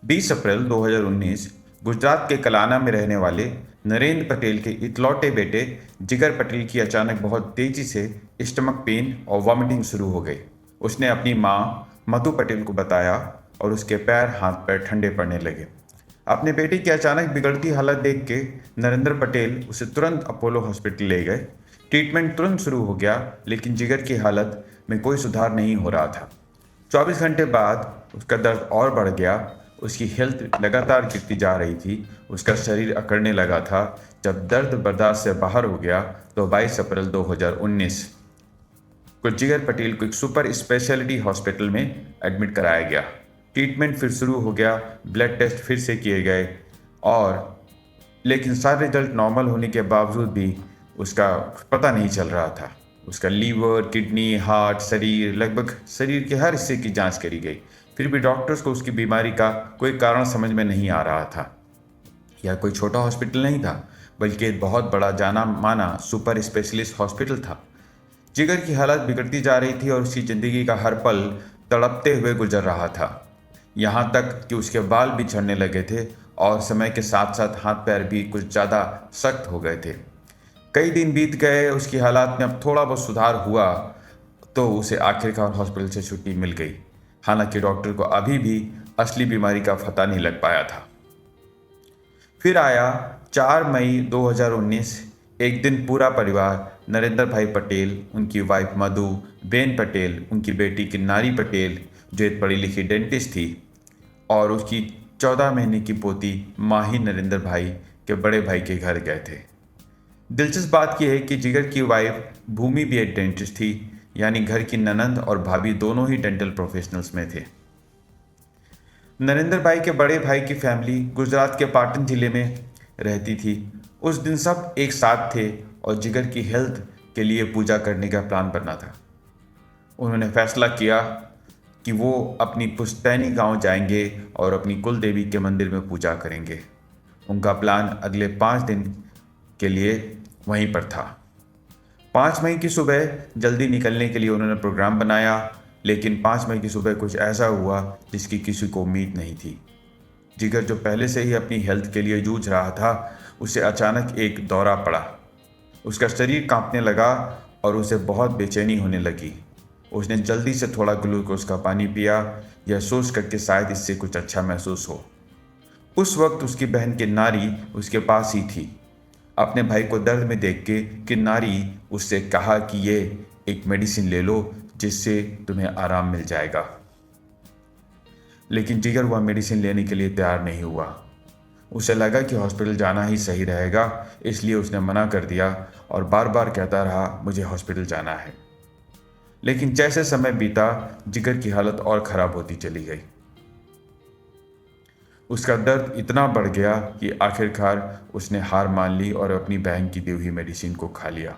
20 अप्रैल 2019 गुजरात के कलाना में रहने वाले नरेंद्र पटेल के इकलौते बेटे जिगर पटेल की अचानक बहुत तेजी से स्टमक पेन और वॉमिटिंग शुरू हो गई। उसने अपनी मां मधु पटेल को बताया और उसके पैर हाथ पैर ठंडे पड़ने लगे। अपने बेटे की अचानक बिगड़ती हालत देख के नरेंद्र पटेल उसे तुरंत अपोलो हॉस्पिटल ले गए। ट्रीटमेंट तुरंत शुरू हो गया, लेकिन जिगर की हालत में कोई सुधार नहीं हो रहा था। 24 घंटे बाद उसका दर्द और बढ़ गया। उसकी हेल्थ लगातार गिरती जा रही थी। उसका शरीर अकड़ने लगा था। जब दर्द बर्दाश्त से बाहर हो गया तो 22 अप्रैल 2019 को जिगर पटेल को एक सुपर स्पेशलिटी हॉस्पिटल में एडमिट कराया गया। ट्रीटमेंट फिर शुरू हो गया, ब्लड टेस्ट फिर से किए गए और लेकिन सारे रिजल्ट नॉर्मल होने के बावजूद भी उसका पता नहीं चल रहा था। उसका लीवर, किडनी, हार्ट, शरीर, लगभग शरीर के हर हिस्से की जांच करी गई। फिर भी डॉक्टर्स को उसकी बीमारी का कोई कारण समझ में नहीं आ रहा था। यह कोई छोटा हॉस्पिटल नहीं था, बल्कि एक बहुत बड़ा जाना माना सुपर स्पेशलिस्ट हॉस्पिटल था। जिगर की हालत बिगड़ती जा रही थी और उसकी ज़िंदगी का हर पल तड़पते हुए गुजर रहा था। यहाँ तक कि उसके बाल भी झड़ने लगे थे और समय के साथ साथ हाथ पैर भी कुछ ज़्यादा सख्त हो गए थे। कई दिन बीत गए, उसकी हालात में अब थोड़ा बहुत सुधार हुआ तो उसे आखिरकार हॉस्पिटल से छुट्टी मिल गई। हालांकि डॉक्टर को अभी भी असली बीमारी का पता नहीं लग पाया था। फिर आया 4 मई 2019। एक दिन पूरा परिवार, नरेंद्र भाई पटेल, उनकी वाइफ मधु, बेन पटेल, उनकी बेटी किन्नारी पटेल जो एक पढ़ी लिखी डेंटिस्ट थी, और उसकी 14 महीने की पोती माही नरेंद्र भाई के बड़े भाई के घर गए थे। दिलचस्प बात यह है कि जिगर की वाइफ भूमि भी एक डेंटिस्ट थी, यानी घर की ननंद और भाभी दोनों ही डेंटल प्रोफेशनल्स में थे। नरेंद्र भाई के बड़े भाई की फैमिली गुजरात के पाटन जिले में रहती थी। उस दिन सब एक साथ थे और जिगर की हेल्थ के लिए पूजा करने का प्लान बना था। उन्होंने फैसला किया कि वो अपनी पुश्तैनी गांव जाएंगे और अपनी कुल देवी के मंदिर में पूजा करेंगे। उनका प्लान अगले 5 दिन के लिए वहीं पर था। 5 मई की सुबह जल्दी निकलने के लिए उन्होंने प्रोग्राम बनाया, लेकिन 5 मई की सुबह कुछ ऐसा हुआ जिसकी किसी को उम्मीद नहीं थी। जिगर जो पहले से ही अपनी हेल्थ के लिए जूझ रहा था, उसे अचानक एक दौरा पड़ा। उसका शरीर कांपने लगा और उसे बहुत बेचैनी होने लगी। उसने जल्दी से थोड़ा ग्लूकोज का पानी पिया, यह सोच कर कि शायद इससे कुछ अच्छा महसूस हो। उस वक्त उसकी बहन किन्नारी उसके पास ही थी। अपने भाई को दर्द में देख के किन्नारी उससे कहा कि ये एक मेडिसिन ले लो जिससे तुम्हें आराम मिल जाएगा। लेकिन जिगर वह मेडिसिन लेने के लिए तैयार नहीं हुआ। उसे लगा कि हॉस्पिटल जाना ही सही रहेगा, इसलिए उसने मना कर दिया और बार बार कहता रहा, मुझे हॉस्पिटल जाना है। लेकिन जैसे समय बीता, जिगर की हालत और खराब होती चली गई। उसका दर्द इतना बढ़ गया कि आखिरकार उसने हार मान ली और अपनी बहन की दी हुई मेडिसिन को खा लिया।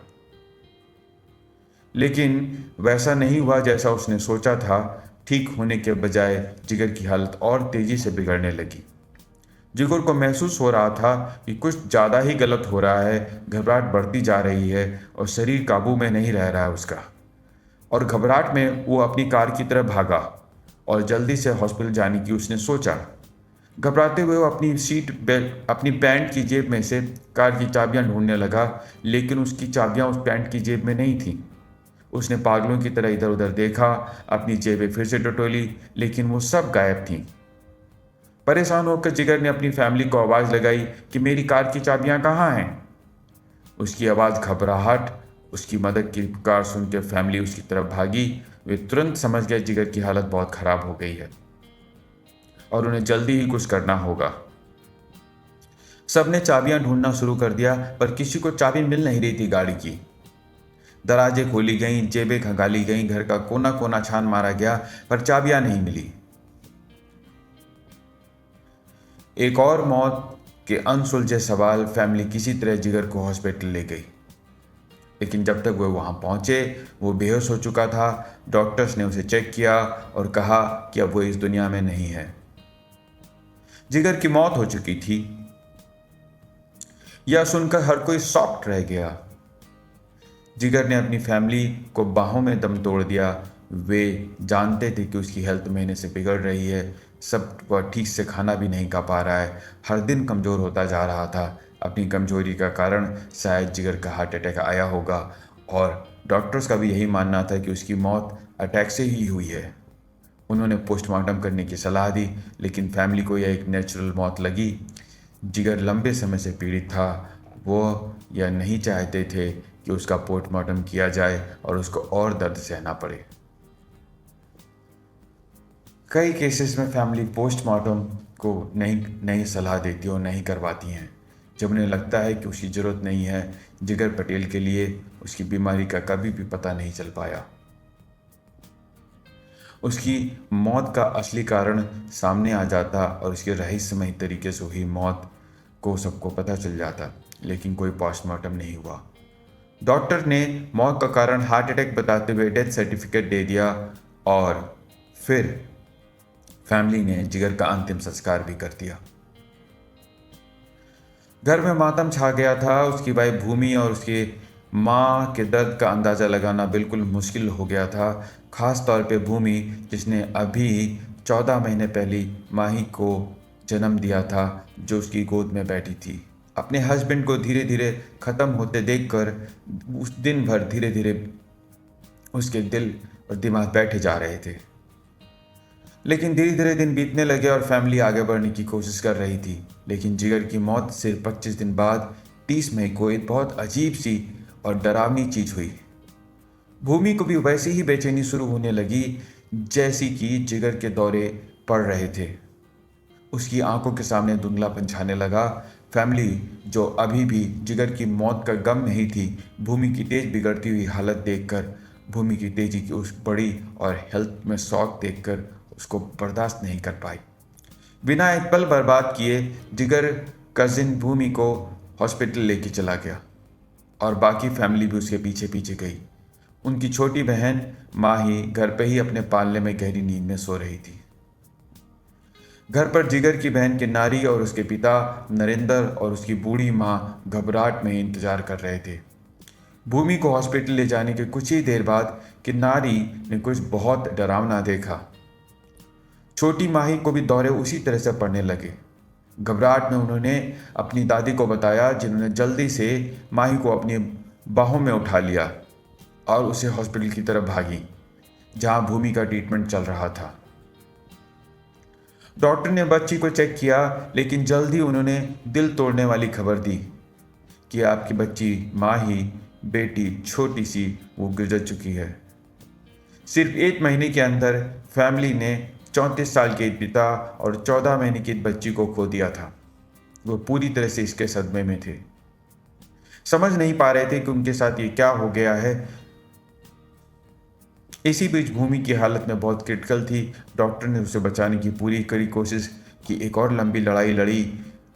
लेकिन वैसा नहीं हुआ जैसा उसने सोचा था। ठीक होने के बजाय जिगर की हालत और तेजी से बिगड़ने लगी। जिगर को महसूस हो रहा था कि कुछ ज़्यादा ही गलत हो रहा है। घबराहट बढ़ती जा रही है और शरीर काबू में नहीं रह रहा है उसका। और घबराहट में वो अपनी कार की तरफ भागा और जल्दी से हॉस्पिटल जाने की उसने सोचा। घबराते हुए वो अपनी सीट बेल्ट, अपनी पैंट की जेब में से कार की चाबियां ढूंढने लगा, लेकिन उसकी चाबियां उस पैंट की जेब में नहीं थीं। उसने पागलों की तरह इधर उधर देखा, अपनी जेबें फिर से टटोली, लेकिन वो सब गायब थीं। परेशान होकर जिगर ने अपनी फैमिली को आवाज़ लगाई कि मेरी कार की चाबियां कहाँ हैं। उसकी आवाज़, घबराहट, उसकी मदद की पुकार सुन के फैमिली उसकी तरफ भागी। वे तुरंत समझ गए जिगर की हालत बहुत ख़राब हो गई है और उन्हें जल्दी ही कुछ करना होगा। सबने चाबियां ढूंढना शुरू कर दिया, पर किसी को चाबी मिल नहीं रही थी गाड़ी की। दराजें खोली गईं, जेबें खंगाली गईं, घर का कोना कोना छान मारा गया, पर चाबियां नहीं मिली। एक और मौत के अनसुलझे सवाल। फैमिली किसी तरह जिगर को हॉस्पिटल ले गई, लेकिन जब तक वे वहां पहुंचे वो बेहोश हो चुका था। डॉक्टर्स ने उसे चेक किया और कहा कि अब वो इस दुनिया में नहीं है। जिगर की मौत हो चुकी थी, यह सुनकर हर कोई शॉक्ड रह गया। जिगर ने अपनी फैमिली को बाहों में दम तोड़ दिया। वे जानते थे कि उसकी हेल्थ महीने से बिगड़ रही है। सब वह ठीक से खाना भी नहीं खा पा रहा है, हर दिन कमज़ोर होता जा रहा था। अपनी कमज़ोरी का कारण शायद जिगर का हार्ट अटैक आया होगा और डॉक्टर्स का भी यही मानना था कि उसकी मौत अटैक से ही हुई है। उन्होंने पोस्टमार्टम करने की सलाह दी, लेकिन फैमिली को यह एक नेचुरल मौत लगी। जिगर लंबे समय से पीड़ित था, वो यह नहीं चाहते थे कि उसका पोस्टमार्टम किया जाए और उसको और दर्द सहना पड़े। कई केसेस में फैमिली पोस्टमार्टम को नहीं सलाह देती और नहीं करवाती हैं जब उन्हें लगता है कि उसकी ज़रूरत नहीं है। जिगर पटेल के लिए उसकी बीमारी का कभी भी पता नहीं चल पाया। उसकी मौत का असली कारण सामने आ जाता और उसके रहस्यमयी तरीके से हुई मौत को सबको पता चल जाता, लेकिन कोई पोस्टमार्टम नहीं हुआ। डॉक्टर ने मौत का कारण हार्ट अटैक बताते हुए डेथ सर्टिफिकेट दे दिया और फिर फैमिली ने जिगर का अंतिम संस्कार भी कर दिया। घर में मातम छा गया था। उसकी वाइफ भूमि और उसकी माँ के दर्द का अंदाज़ा लगाना बिल्कुल मुश्किल हो गया था, खास तौर पे भूमि जिसने अभी 14 महीने पहले माही को जन्म दिया था, जो उसकी गोद में बैठी थी। अपने हस्बैंड को धीरे धीरे ख़त्म होते देखकर उस दिन भर धीरे धीरे उसके दिल और दिमाग बैठे जा रहे थे। लेकिन धीरे धीरे दिन बीतने लगे और फैमिली आगे बढ़ने की कोशिश कर रही थी। लेकिन जिगर की मौत से 25 दिन बाद 30 मई को एक बहुत अजीब सी और डरावनी चीज़ हुई। भूमि को भी वैसे ही बेचैनी शुरू होने लगी जैसी कि जिगर के दौरे पड़ रहे थे। उसकी आंखों के सामने धुंधलापन छाने लगा। फैमिली, जो अभी भी जिगर की मौत का गम नहीं थी, भूमि की तेज बिगड़ती हुई हालत देखकर, भूमि की तेजी की उस बड़ी और हेल्थ में शौक देखकर उसको बर्दाश्त नहीं कर पाई। बिना एक पल बर्बाद किए जिगर कजिन भूमि को हॉस्पिटल लेके चला गया और बाकी फैमिली भी उसके पीछे पीछे गई। उनकी छोटी बहन माही घर पे ही अपने पालने में गहरी नींद में सो रही थी। घर पर जिगर की बहन के नारी और उसके पिता नरेंद्र और उसकी बूढ़ी माँ घबराहट में इंतजार कर रहे थे। भूमि को हॉस्पिटल ले जाने के कुछ ही देर बाद कि नारी ने कुछ बहुत डरावना देखा। छोटी माही को भी दौरे उसी तरह से पड़ने लगे। घबराहट में उन्होंने अपनी दादी को बताया, जिन्होंने जल्दी से माही को अपनी बाहों में उठा लिया और उसे हॉस्पिटल की तरफ भागी, जहां भूमि का ट्रीटमेंट चल रहा था। डॉक्टर ने बच्ची को चेक किया, लेकिन जल्दी उन्होंने दिल तोड़ने वाली खबर दी कि आपकी बच्ची माही, बेटी छोटी सी, वो गुजर चुकी है। सिर्फ 1 महीने के अंदर फैमिली ने 34 साल के पिता और 14 महीने की बच्ची को खो दिया था। वो पूरी तरह से इसके सदमे में थे, समझ नहीं पा रहे थे कि उनके साथ ये क्या हो गया है। इसी बीच भूमि की हालत में बहुत क्रिटिकल थी। डॉक्टर ने उसे बचाने की पूरी कड़ी कोशिश की, एक और लंबी लड़ाई लड़ी।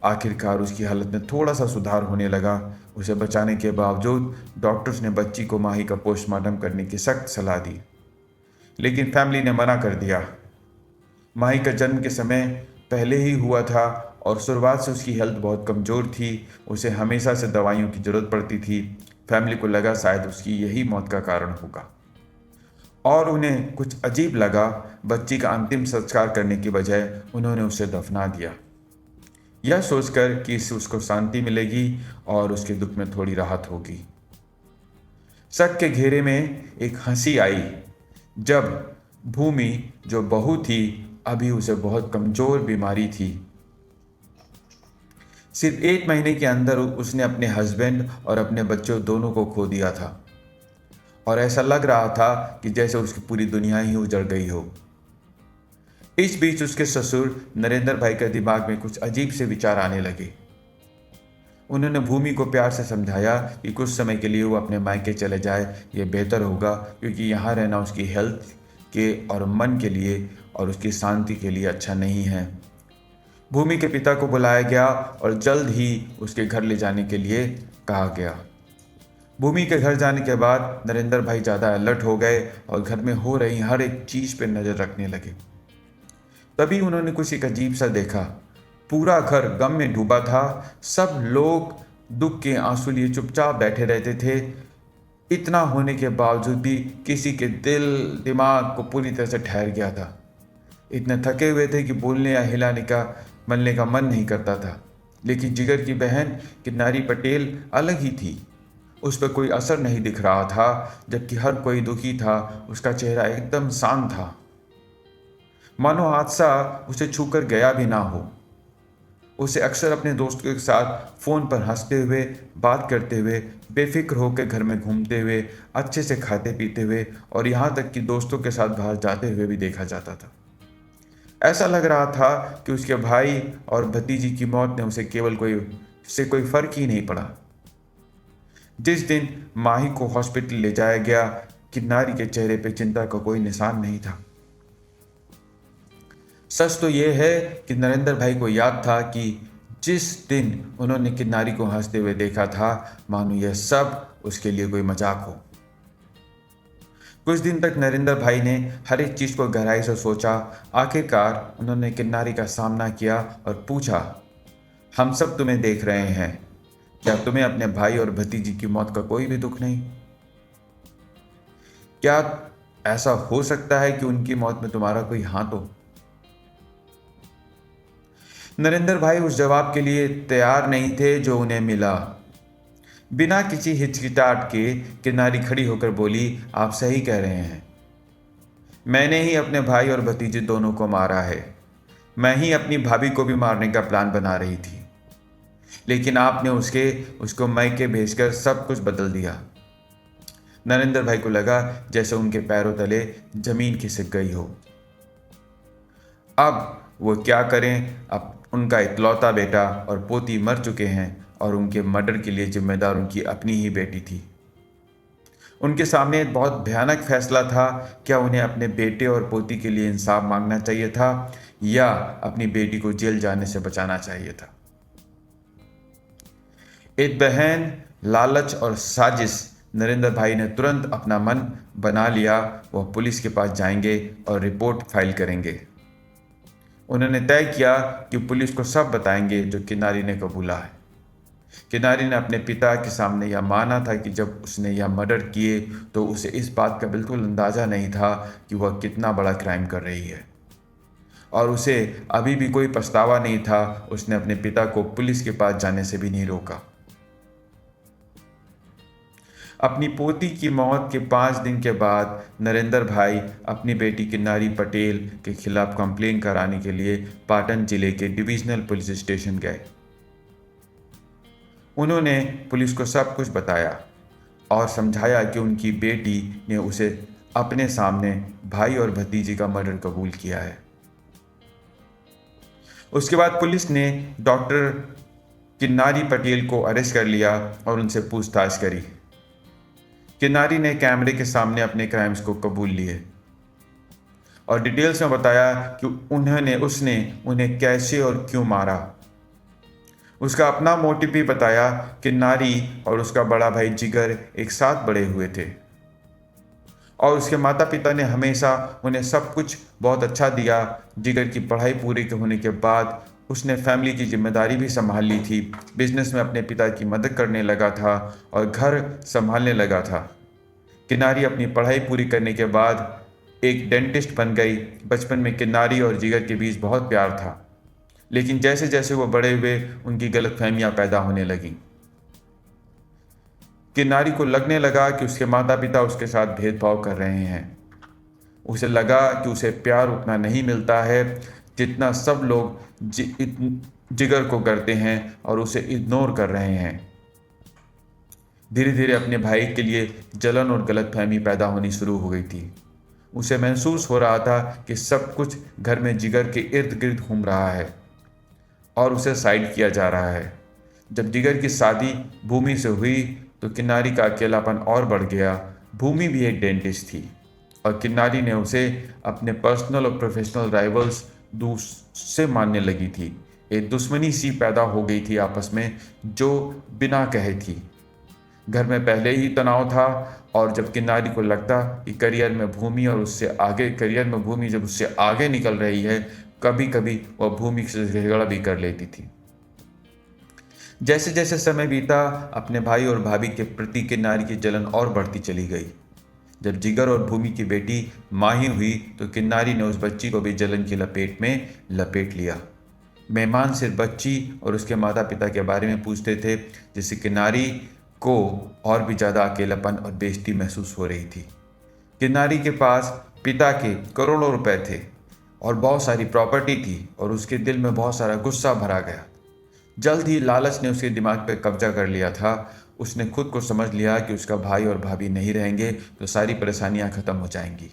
आखिरकार उसकी हालत में थोड़ा सा सुधार होने लगा। उसे बचाने के बावजूद डॉक्टर्स ने बच्ची को माही का पोस्टमार्टम करने की सख्त सलाह दी, लेकिन फैमिली ने मना कर दिया। माही का जन्म के समय पहले ही हुआ था और शुरुआत से उसकी हेल्थ बहुत कमज़ोर थी। उसे हमेशा से दवाइयों की ज़रूरत पड़ती थी। फैमिली को लगा शायद उसकी यही मौत का कारण होगा और उन्हें कुछ अजीब लगा। बच्ची का अंतिम संस्कार करने की बजाय उन्होंने उसे दफना दिया, यह सोचकर कि इससे उसको शांति मिलेगी और उसके दुख में थोड़ी राहत होगी। शक के घेरे में एक हंसी आई जब भूमि, जो बहू थी, अभी उसे बहुत कमज़ोर बीमारी थी, सिर्फ 1 महीने के अंदर उसने अपने हस्बैंड और अपने बच्चों दोनों को खो दिया था और ऐसा लग रहा था कि जैसे उसकी पूरी दुनिया ही उजड़ गई हो। इस बीच उसके ससुर नरेंद्र भाई के दिमाग में कुछ अजीब से विचार आने लगे। उन्होंने भूमि को प्यार से समझाया कि कुछ समय के लिए वो अपने मायके चले जाए, ये बेहतर होगा, क्योंकि यहाँ रहना उसकी हेल्थ के और मन के लिए और उसकी शांति के लिए अच्छा नहीं है। भूमि के पिता को बुलाया गया और जल्द ही उसके घर ले जाने के लिए कहा गया। भूमि के घर जाने के बाद नरेंद्र भाई ज़्यादा अलर्ट हो गए और घर में हो रही हर एक चीज़ पर नज़र रखने लगे। तभी उन्होंने कुछ एक अजीब सा देखा। पूरा घर गम में डूबा था। सब लोग दुख के आंसू लिए चुपचाप बैठे रहते थे। इतना होने के बावजूद भी किसी के दिल दिमाग को पूरी तरह से ठहर गया था। इतने थके हुए थे कि बोलने या हिलाने का मलने का मन नहीं करता था। लेकिन जिगर की बहन किन्नारी पटेल अलग ही थी। उस पर कोई असर नहीं दिख रहा था, जबकि हर कोई दुखी था। उसका चेहरा एकदम शांत था, मानो हादसा उसे छूकर गया भी ना हो। उसे अक्सर अपने दोस्तों के साथ फ़ोन पर हंसते हुए, बात करते हुए, बेफिक्र होकर घर में घूमते हुए, अच्छे से खाते पीते हुए और यहाँ तक कि दोस्तों के साथ बाहर जाते हुए भी देखा जाता था। ऐसा लग रहा था कि उसके भाई और भतीजी की मौत ने उसे कोई फर्क ही नहीं पड़ा। जिस दिन माही को हॉस्पिटल ले जाया गया, किन्नारी के चेहरे पे चिंता का कोई निशान नहीं था। सच तो यह है कि नरेंद्र भाई को याद था कि जिस दिन उन्होंने किन्नारी को हंसते हुए देखा था, मानो यह सब उसके लिए कोई मजाक हो। कुछ दिन तक नरेंद्र भाई ने हर एक चीज को गहराई से सोचा। आखिरकार उन्होंने किन्नारी का सामना किया और पूछा, हम सब तुम्हें देख रहे हैं, क्या तुम्हें अपने भाई और भतीजी की मौत का कोई भी दुख नहीं? क्या ऐसा हो सकता है कि उनकी मौत में तुम्हारा कोई हाथ हो? नरेंद्र भाई उस जवाब के लिए तैयार नहीं थे जो उन्हें मिला। बिना किसी हिचकिचाहट के किन्नारी खड़ी होकर बोली, आप सही कह रहे हैं। मैंने ही अपने भाई और भतीजे दोनों को मारा है। मैं ही अपनी भाभी को भी मारने का प्लान बना रही थी, लेकिन आपने उसको मैके भेजकर सब कुछ बदल दिया। नरेंद्र भाई को लगा जैसे उनके पैरों तले जमीन खिसक गई हो। अब वो क्या करें? अब उनका इकलौता बेटा और पोती मर चुके हैं और उनके मर्डर के लिए जिम्मेदार उनकी अपनी ही बेटी थी। उनके सामने एक बहुत भयानक फैसला था। क्या उन्हें अपने बेटे और पोती के लिए इंसाफ मांगना चाहिए था या अपनी बेटी को जेल जाने से बचाना चाहिए था? एक बहन, लालच और साजिश। नरेंद्र भाई ने तुरंत अपना मन बना लिया। वह पुलिस के पास जाएंगे और रिपोर्ट फाइल करेंगे। उन्होंने तय किया कि पुलिस को सब बताएंगे जो किन्नारी ने कबूला है। किन्नारी ने अपने पिता के सामने यह माना था कि जब उसने यह मर्डर किए तो उसे इस बात का बिल्कुल अंदाज़ा नहीं था कि वह कितना बड़ा क्राइम कर रही है, और उसे अभी भी कोई पछतावा नहीं था। उसने अपने पिता को पुलिस के पास जाने से भी नहीं रोका। अपनी पोती की मौत के 5 दिन के बाद नरेंद्र भाई अपनी बेटी किन्नारी पटेल के खिलाफ कंप्लेन कराने के लिए पाटन जिले के डिविजनल पुलिस स्टेशन गए। उन्होंने पुलिस को सब कुछ बताया और समझाया कि उनकी बेटी ने उसे अपने सामने भाई और भतीजी का मर्डर कबूल किया है। उसके बाद पुलिस ने डॉक्टर किन्नारी पटेल को अरेस्ट कर लिया और उनसे पूछताछ करी। किन्नारी ने कैमरे के सामने अपने क्राइम्स को कबूल लिए और डिटेल्स में बताया कि उसने उन्हें कैसे और क्यों मारा। उसका अपना मोटिव भी बताया। किन्नारी और उसका बड़ा भाई जिगर एक साथ बड़े हुए थे और उसके माता पिता ने हमेशा उन्हें सब कुछ बहुत अच्छा दिया। जिगर की पढ़ाई पूरी होने के बाद उसने फैमिली की जिम्मेदारी भी संभाल ली थी। बिजनेस में अपने पिता की मदद करने लगा था और घर संभालने लगा था। किन्नारी अपनी पढ़ाई पूरी करने के बाद एक डेंटिस्ट बन गई। बचपन में किन्नारी और जिगर के बीच बहुत प्यार था, लेकिन जैसे जैसे वो बड़े हुए उनकी गलतफहमियां पैदा होने लगीं। किन्नारी को लगने लगा कि उसके माता पिता उसके साथ भेदभाव कर रहे हैं। उसे लगा कि उसे प्यार उतना नहीं मिलता है जितना सब लोग जिगर को करते हैं और उसे इग्नोर कर रहे हैं। धीरे धीरे अपने भाई के लिए जलन और गलतफहमी पैदा होनी शुरू हो गई थी। उसे महसूस हो रहा था कि सब कुछ घर में जिगर के इर्द गिर्द घूम रहा है और उसे साइड किया जा रहा है। जब जिगर की शादी भूमि से हुई तो किन्नारी का अकेलापन और बढ़ गया। भूमि भी एक डेंटिस्ट थी और किन्नारी ने उसे अपने पर्सनल और प्रोफेशनल राइवल्स से मानने लगी थी। एक दुश्मनी सी पैदा हो गई थी आपस में, जो बिना कहे थी। घर में पहले ही तनाव था और जब किन्नारी को लगता कि करियर में भूमि जब उससे आगे निकल रही है, कभी कभी वह भूमि से झगड़ा भी कर लेती थी। जैसे जैसे समय बीता, अपने भाई और भाभी के प्रति किन्नारी की जलन और बढ़ती चली गई। जब जिगर और भूमि की बेटी माही हुई तो किन्नारी ने उस बच्ची को भी जलन की लपेट में लपेट लिया। मेहमान सिर्फ बच्ची और उसके माता पिता के बारे में पूछते थे, जिससे किन्नारी को और भी ज़्यादा अकेलापन और बेइज्जती महसूस हो रही थी। किन्नारी के पास पिता के करोड़ों रुपए थे और बहुत सारी प्रॉपर्टी थी और उसके दिल में बहुत सारा गुस्सा भरा गया। जल्द ही लालच ने उसके दिमाग पर कब्जा कर लिया था। उसने खुद को समझ लिया कि उसका भाई और भाभी नहीं रहेंगे तो सारी परेशानियां खत्म हो जाएंगी।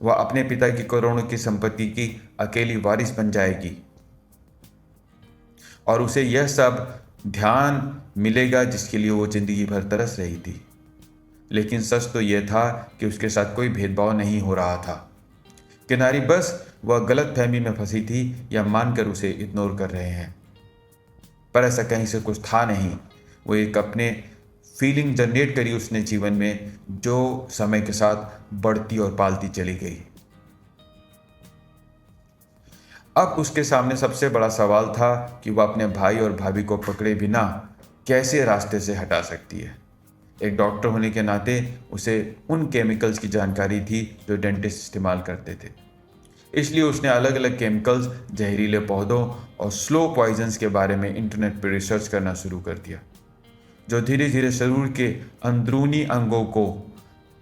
वह अपने पिता की करोड़ों की संपत्ति की अकेली वारिस बन जाएगी और उसे यह सब ध्यान मिलेगा जिसके लिए वो जिंदगी भर तरस रही थी। लेकिन सच तो यह था कि उसके साथ कोई भेदभाव नहीं हो रहा था। किनारी बस वह गलत फहमी में फंसी थी या मानकर उसे इग्नोर कर रहे हैं, पर ऐसा कहीं से कुछ था नहीं। वो एक अपने फीलिंग जनरेट करी उसने जीवन में, जो समय के साथ बढ़ती और पालती चली गई। अब उसके सामने सबसे बड़ा सवाल था कि वह अपने भाई और भाभी को पकड़े बिना कैसे रास्ते से हटा सकती है। एक डॉक्टर होने के नाते उसे उन केमिकल्स की जानकारी थी जो डेंटिस्ट इस्तेमाल करते थे। इसलिए उसने अलग अलग केमिकल्स, जहरीले पौधों और स्लो पॉइजन्स के बारे में इंटरनेट पर रिसर्च करना शुरू कर दिया, जो धीरे धीरे शरीर के अंदरूनी अंगों को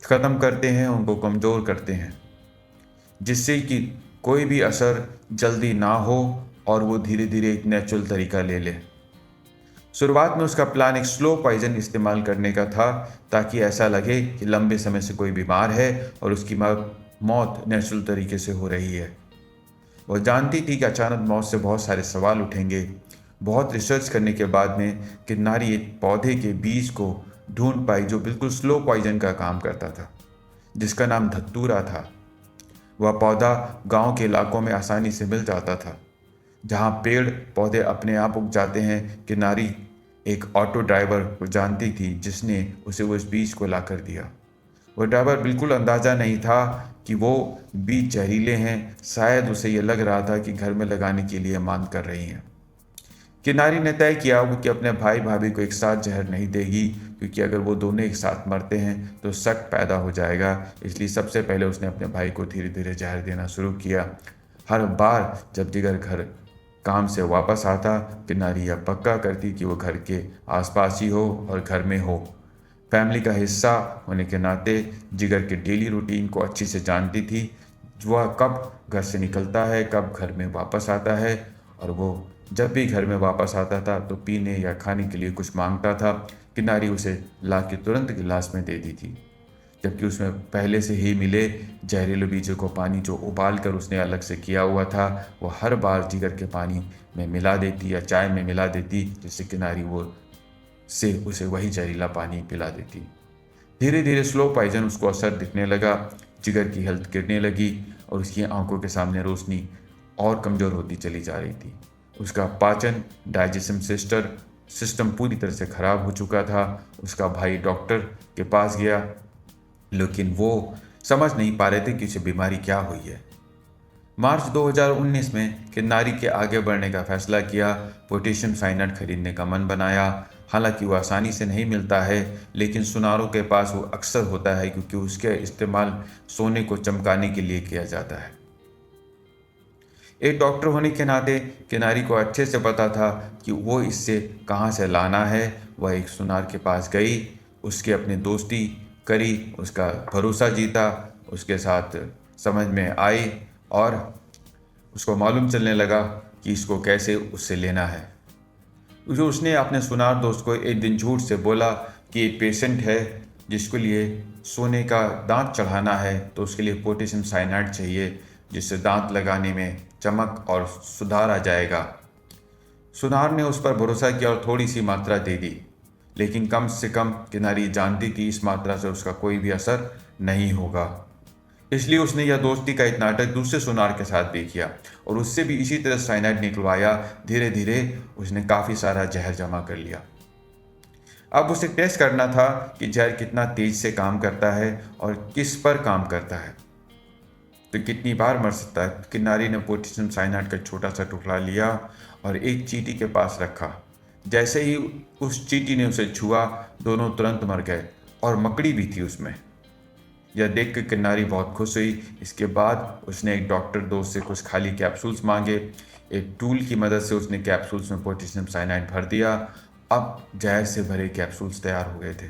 ख़त्म करते हैं, उनको कमज़ोर करते हैं, जिससे कि कोई भी असर जल्दी ना हो और वो धीरे धीरे एक नेचुरल तरीका ले ले। शुरुआत में उसका प्लान एक स्लो पॉइजन इस्तेमाल करने का था, ताकि ऐसा लगे कि लंबे समय से कोई बीमार है और उसकी मौत नेचुरल तरीके से हो रही है। वह जानती थी कि अचानक मौत से बहुत सारे सवाल उठेंगे। बहुत रिसर्च करने के बाद में किन्नारी एक पौधे के बीज को ढूंढ पाई जो बिल्कुल स्लो पॉइजन का काम करता था, जिसका नाम धतूरा था। वह पौधा गांव के इलाकों में आसानी से मिल जाता था, जहां पेड़ पौधे अपने आप उग जाते हैं। किन्नारी एक ऑटो ड्राइवर को जानती थी जिसने उसे उस बीज को ला कर दिया। वह ड्राइवर बिल्कुल अंदाज़ा नहीं था कि वो बीज जहरीले हैं। शायद उसे यह लग रहा था कि घर में लगाने के लिए मांग कर रही हैं। किन्नारी ने तय किया कि अपने भाई भाभी को एक साथ जहर नहीं देगी, क्योंकि अगर वो दोनों एक साथ मरते हैं तो शक पैदा हो जाएगा। इसलिए सबसे पहले उसने अपने भाई को धीरे धीरे जहर देना शुरू किया। हर बार जब जिगर घर काम से वापस आता, किन्नारी यह पक्का करती कि वो घर के आसपास ही हो और घर में हो। फैमिली का हिस्सा होने के नाते जिगर के डेली रूटीन को अच्छी से जानती थी। वह कब घर से निकलता है, कब घर में वापस आता है, और वो जब भी घर में वापस आता था तो पीने या खाने के लिए कुछ मांगता था। किन्नारी उसे ला के तुरंत गिलास में दे दी थी, जबकि उसमें पहले से ही मिले जहरीले बीजों को पानी जो उबाल कर उसने अलग से किया हुआ था, वो हर बार जिगर के पानी में मिला देती या चाय में मिला देती, जिससे किन्नारी वो से उसे वही जहरीला पानी पिला देती। धीरे धीरे स्लो पॉइजन उसको असर दिखने लगा। जिगर की हेल्थ गिरने लगी और उसकी आंखों के सामने रोशनी और कमज़ोर होती चली जा रही थी। उसका पाचन डाइजेशन सिस्टम पूरी तरह से ख़राब हो चुका था। उसका भाई डॉक्टर के पास गया, लेकिन वो समझ नहीं पा रहे थे कि उसे बीमारी क्या हुई है। मार्च 2019 में किन्नारी के आगे बढ़ने का फैसला किया। पोटेशियम साइनाइड खरीदने का मन बनाया। हालांकि वो आसानी से नहीं मिलता है, लेकिन सुनारों के पास वो अक्सर होता है, क्योंकि उसके इस्तेमाल सोने को चमकाने के लिए किया जाता है। एक डॉक्टर होने के नाते किन्नारी को अच्छे से पता था कि वो इससे कहाँ से लाना है। वह एक सुनार के पास गई, उसके अपनी दोस्ती करी, उसका भरोसा जीता, उसके साथ समझ में आई और उसको मालूम चलने लगा कि इसको कैसे उससे लेना है। जो उसने अपने सुनार दोस्त को एक दिन झूठ से बोला कि एक पेशेंट है जिसके लिए सोने का दांत चढ़ाना है, तो उसके लिए पोटेशियम साइनाइड चाहिए, जिससे दांत लगाने में चमक और सुधार आ जाएगा। सुनार ने उस पर भरोसा किया और थोड़ी सी मात्रा दे दी, लेकिन कम से कम किन्नारी जानती थी इस मात्रा से उसका कोई भी असर नहीं होगा। इसलिए उसने यह दोस्ती का एक नाटक दूसरे सुनार के साथ भी किया और उससे भी इसी तरह साइनाइड निकलवाया। धीरे धीरे उसने काफ़ी सारा जहर जमा कर लिया। अब उसे टेस्ट करना था कि जहर कितना तेज से काम करता है और किस पर काम करता है, तो कितनी बार मर सकता है। किन्नारी ने पोटेशियम साइनाइड का छोटा सा टुकड़ा लिया और एक चींटी के पास रखा। जैसे ही उस चींटी ने उसे छुआ, दोनों तुरंत मर गए और मकड़ी भी थी उसमें। यह देख कर किन्नारी बहुत खुश हुई। इसके बाद उसने एक डॉक्टर दोस्त से कुछ खाली कैप्सूल्स मांगे। एक टूल की मदद से उसने कैप्सूल्स में पोटेशियम साइनाइड भर दिया। अब जहर से भरे कैप्सूल्स तैयार हो गए थे।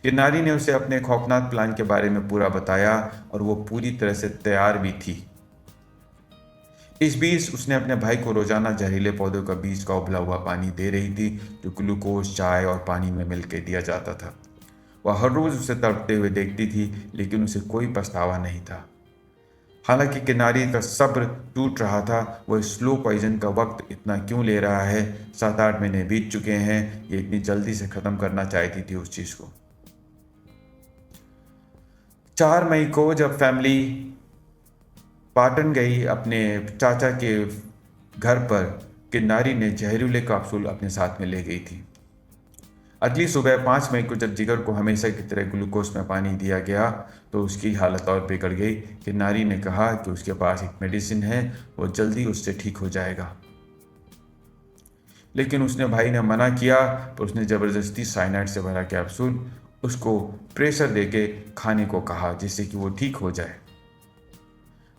किन्नारी ने उसे अपने खौफनाक प्लान के बारे में पूरा बताया और वो पूरी तरह से तैयार भी थी। इस बीच उसने अपने भाई को रोजाना जहरीले पौधों का बीज का उबला हुआ पानी दे रही थी, जो ग्लूकोज, चाय और पानी में मिलकर दिया जाता था। वह हर रोज उसे तड़पते हुए देखती थी, लेकिन उसे कोई पछतावा नहीं था। हालांकि किन्नारी का सब्र टूट रहा था। वह स्लो पॉइजन का वक्त इतना क्यों ले रहा है? 7-8 महीने बीत चुके हैं। ये इतनी जल्दी से खत्म करना चाहती थी उस चीज को। 4 मई को जब फैमिली पाटन गई अपने चाचा के घर पर, किन्नारी ने जहरीले कैप्सूल अपने साथ में ले गई थी। अगली सुबह 5 मई को जब जिगर को हमेशा की तरह ग्लूकोज में पानी दिया गया तो उसकी हालत और बिगड़ गई। किन्नारी ने कहा कि उसके पास एक मेडिसिन है, वो जल्दी उससे ठीक हो जाएगा। लेकिन उसने भाई ने मना किया, पर उसने ज़बरदस्ती साइनाइड से भरा कैप्सूल उसको प्रेशर देके खाने को कहा, जिससे कि वो ठीक हो जाए।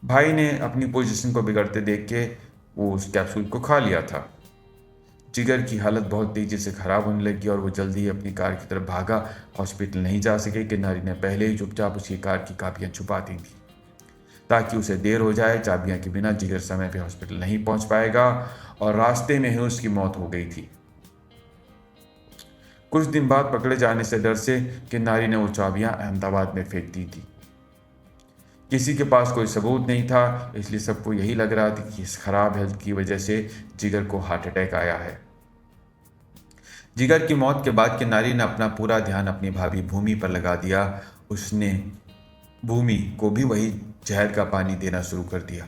भाई ने अपनी पोजीशन को बिगड़ते देख के वो उस कैप्सूल को खा लिया था। जिगर की हालत बहुत तेजी से खराब होने लगी और वो जल्दी ही अपनी कार की तरफ भागा। हॉस्पिटल नहीं जा सके। किन्नारी ने पहले ही चुपचाप उसकी कार की चाबियां छुपा दी थी ताकि उसे देर हो जाए। चाबियां के बिना जिगर समय पे हॉस्पिटल नहीं पहुंच पाएगा और रास्ते में ही उसकी मौत हो गई थी। कुछ दिन बाद पकड़े जाने से डर से किन्नारी ने वो चाबियां अहमदाबाद में फेंक दी थी। किसी के पास कोई सबूत नहीं था, इसलिए सबको यही लग रहा था कि इस खराब हेल्थ की वजह से जिगर को हार्ट अटैक आया है। जिगर की मौत के बाद किन्नारी ने अपना पूरा ध्यान अपनी भाभी भूमि पर लगा दिया। उसने भूमि को भी वही जहर का पानी देना शुरू कर दिया।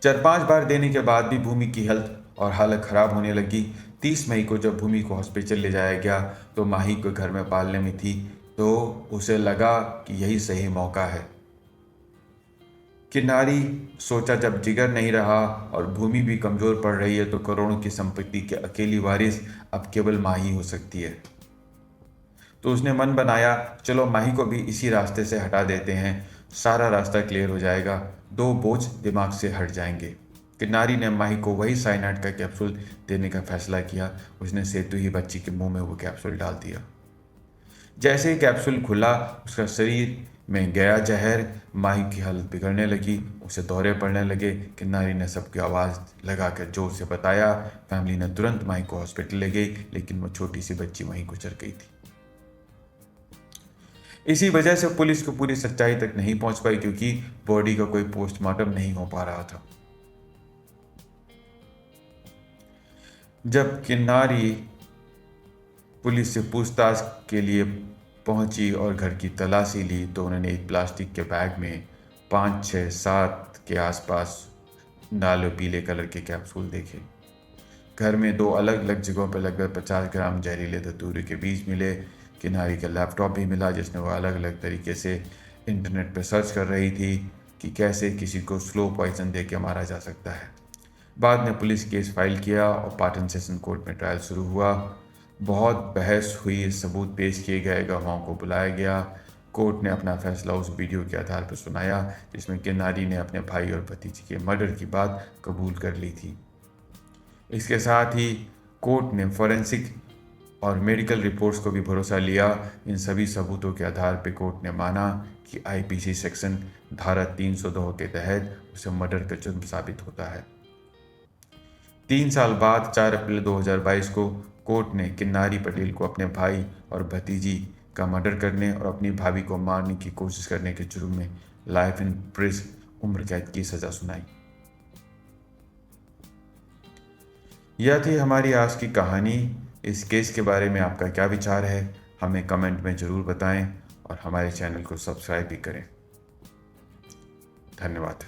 4-5 बार देने के बाद भी भूमि की हेल्थ और हालत खराब होने लगी। 30 मई को जब भूमि को हॉस्पिटल ले जाया गया तो माही को घर में पालने में थी, तो उसे लगा कि यही सही मौका है। किन्नारी सोचा, जब जिगर नहीं रहा और भूमि भी कमज़ोर पड़ रही है तो करोड़ों की संपत्ति के अकेली वारिस अब केवल माही हो सकती है। तो उसने मन बनाया, चलो माही को भी इसी रास्ते से हटा देते हैं, सारा रास्ता क्लियर हो जाएगा, 2 बोझ दिमाग से हट जाएंगे। किन्नारी ने माही को वही साइनाइड का कैप्सूल देने का फैसला किया। उसने सेतु ही बच्ची के मुंह में वो कैप्सूल डाल दिया। जैसे ही कैप्सूल खुला, उसका शरीर में गया जहर। माही की हालत बिगड़ने लगी, उसे दौरे पड़ने लगे। किन्नारी ने सबकी आवाज़ लगाकर जोर से बताया। फैमिली ने तुरंत माही को हॉस्पिटल ले गई, लेकिन वो छोटी सी बच्ची वहीं गुजर गई थी। इसी वजह से पुलिस को पूरी सच्चाई तक नहीं पहुंच पाई, क्योंकि बॉडी का कोई पोस्टमार्टम नहीं हो पा रहा था। जब किन्नारी पुलिस से पूछताछ के लिए पहुंची और घर की तलाशी ली तो उन्होंने एक प्लास्टिक के बैग में 5, 6, 7 के आसपास नाले पीले कलर के कैप्सूल देखे। घर में 2 अलग अलग जगहों पर लगभग 50 ग्राम जहरीले धतूरे के बीज मिले। किन्नारी का लैपटॉप भी मिला, जिसमें वह अलग अलग तरीके से इंटरनेट पर सर्च कर रही थी कि कैसे किसी को स्लो पॉइजन दे के मारा जा सकता है। बाद में पुलिस केस फाइल किया और पाटन सेशन कोर्ट में ट्रायल शुरू हुआ। बहुत बहस हुई, सबूत पेश किए गए, गवाहों को बुलाया गया। कोर्ट ने अपना फैसला उस वीडियो के आधार पर सुनाया जिसमें किन्नारी ने अपने भाई और भतीजी के मर्डर की बात कबूल कर ली थी। इसके साथ ही कोर्ट ने फॉरेंसिक और मेडिकल रिपोर्ट्स को भी भरोसा लिया। इन सभी सबूतों के आधार पर कोर्ट ने माना कि आईपीसी सेक्शन धारा 302 के तहत उसे मर्डर का जुर्म साबित होता है। 3 साल बाद 4 अप्रैल 2022 को कोर्ट ने किन्नारी पटेल को अपने भाई और भतीजी का मर्डर करने और अपनी भाभी को मारने की कोशिश करने के जुर्म में लाइफ इन प्रिजन उम्र कैद की सजा सुनाई। यह थी हमारी आज की कहानी। इस केस के बारे में आपका क्या विचार है, हमें कमेंट में ज़रूर बताएं और हमारे चैनल को सब्सक्राइब भी करें। धन्यवाद।